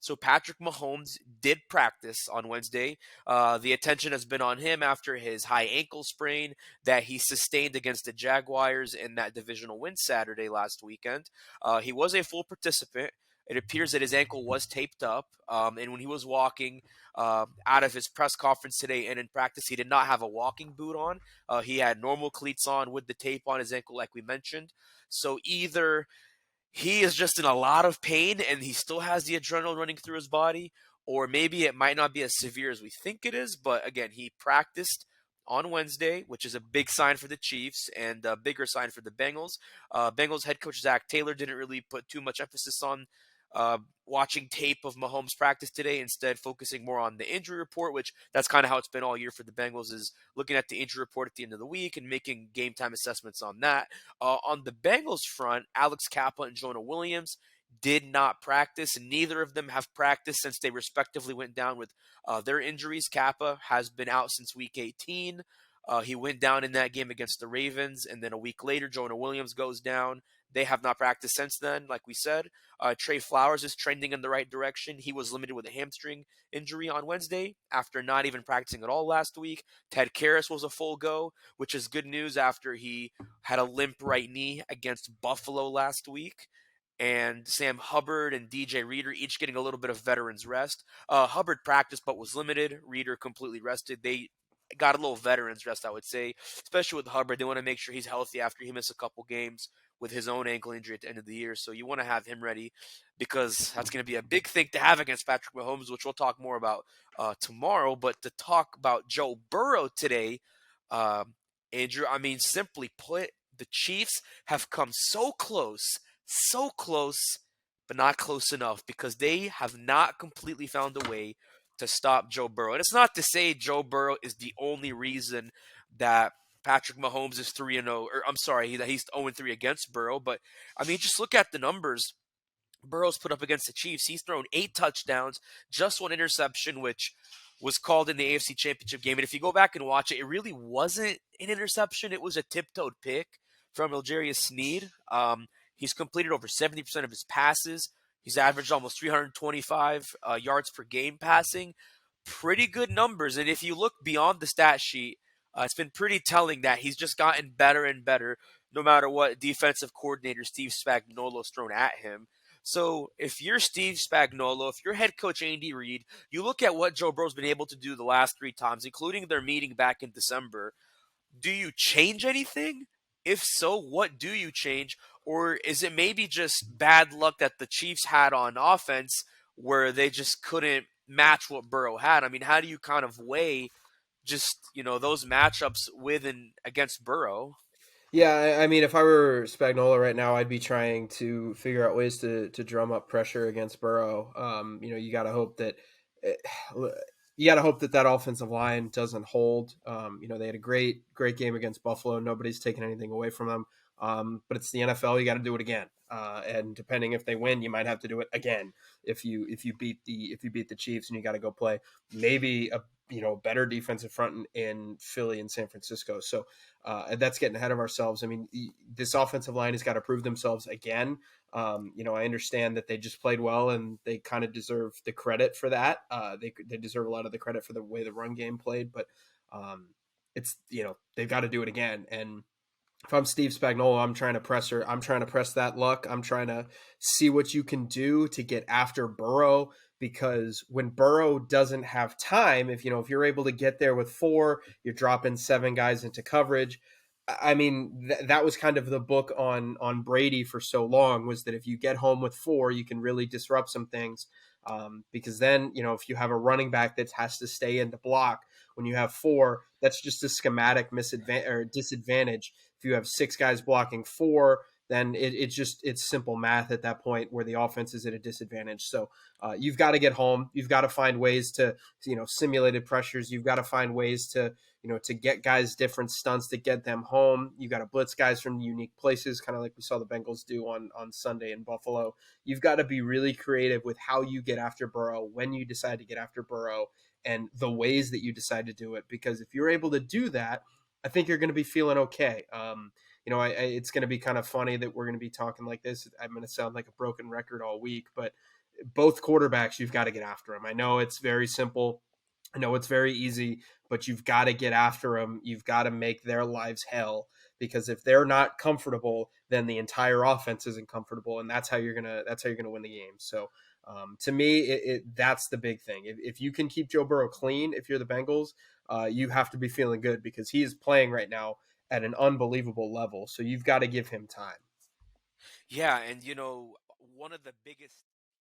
So Patrick Mahomes did practice on Wednesday. The attention has been on him after his high ankle sprain that he sustained against the Jaguars in that divisional win Saturday last weekend. He was a full participant. It appears that his ankle was taped up, and when he was walking out of his press conference today and in practice, he did not have a walking boot on. He had normal cleats on with the tape on his ankle, like we mentioned. So either he is just in a lot of pain and he still has the adrenaline running through his body, or maybe it might not be as severe as we think it is. But again, he practiced on Wednesday, which is a big sign for the Chiefs and a bigger sign for the Bengals. Bengals head coach Zach Taylor didn't really put too much emphasis on watching tape of Mahomes practice today, instead focusing more on the injury report, which that's kind of how it's been all year for the Bengals, is looking at the injury report at the end of the week and making game time assessments on that. On the Bengals front, Alex Kappa and Jonah Williams did not practice, and neither of them have practiced since they respectively went down with their injuries. Kappa has been out since week 18. He went down in that game against the Ravens, and then a week later, Jonah Williams goes down. They have not practiced since then, like we said. Trey Flowers is trending in the right direction. He was limited with a hamstring injury on Wednesday after not even practicing at all last week. Ted Karras was a full go, which is good news after he had a limp right knee against Buffalo last week. And Sam Hubbard and DJ Reader each getting a little bit of veterans rest. Hubbard practiced but was limited. Reader completely rested. They got a little veterans rest, I would say, especially with Hubbard. They want to make sure he's healthy after he missed a couple games with his own ankle injury at the end of the year. So you want to have him ready because that's going to be a big thing to have against Patrick Mahomes, which we'll talk more about tomorrow. But to talk about Joe Burrow today, Andrew, I mean, simply put, the Chiefs have come so close, but not close enough, because they have not completely found a way to stop Joe Burrow. And it's not to say Joe Burrow is the only reason that Patrick Mahomes is 3-0, or I'm sorry, that he's 0-3 against Burrow. But I mean, just look at the numbers Burrow's put up against the Chiefs. He's thrown 8 touchdowns, just 1 interception, which was called in the AFC Championship game. And if you go back and watch it, it really wasn't an interception. It was a tiptoed pick from Algerius Sneed. He's completed over 70% of his passes. He's averaged almost 325 yards per game passing. Pretty good numbers. And if you look beyond the stat sheet, it's been pretty telling that he's just gotten better and better no matter what defensive coordinator Steve Spagnuolo's thrown at him. So if you're Steve Spagnuolo, if you're head coach Andy Reid, you look at what Joe Burrow's been able to do the last 3 times, including their meeting back in December. Do you change anything? If so, what do you change? Or is it maybe just bad luck that the Chiefs had on offense where they just couldn't match what Burrow had? I mean, how do you kind of weigh just, those matchups with and against Burrow? Yeah, I mean, if I were Spagnola right now, I'd be trying to figure out ways to drum up pressure against Burrow. You got to hope that that offensive line doesn't hold. They had a great game against Buffalo. Nobody's taking anything away from them. But it's the NFL. You got to do it again. And depending if they win, you might have to do it again. If you beat the Chiefs, and you got to go play maybe a better defensive front in Philly and San Francisco. So that's getting ahead of ourselves. I mean, this offensive line has got to prove themselves again. I understand that they just played well and they kind of deserve the credit for that. They deserve a lot of the credit for the way the run game played, but it's, they've got to do it again. And if I'm Steve Spagnuolo, I'm trying to press that luck. I'm trying to see what you can do to get after Burrow, because when Burrow doesn't have time, if you're able to get there with 4, you're dropping 7 guys into coverage. I mean, that was kind of the book on Brady for so long, was that if you get home with 4, you can really disrupt some things. Because then, if you have a running back that has to stay in the block, when you have 4, that's just a schematic disadvantage. If you have 6 guys blocking 4, then it's simple math at that point where the offense is at a disadvantage. So you've got to get home. You've got to find ways to, simulated pressures. You've got to find ways to, to get guys different stunts to get them home. You got to blitz guys from unique places, kind of like we saw the Bengals do on Sunday in Buffalo. You've got to be really creative with how you get after Burrow, when you decide to get after Burrow, and the ways that you decide to do it. Because if you're able to do that, I think you're going to be feeling okay. It's going to be kind of funny that we're going to be talking like this. I'm going to sound like a broken record all week, but both quarterbacks, you've got to get after them. I know it's very simple. I know it's very easy, but you've got to get after them. You've got to make their lives hell, because if they're not comfortable, then the entire offense isn't comfortable, and that's how you're gonna win the game. So to me, that's the big thing. If you can keep Joe Burrow clean, if you're the Bengals, you have to be feeling good, because he is playing right now at an unbelievable level. So you've got to give him time. Yeah, and one of the biggest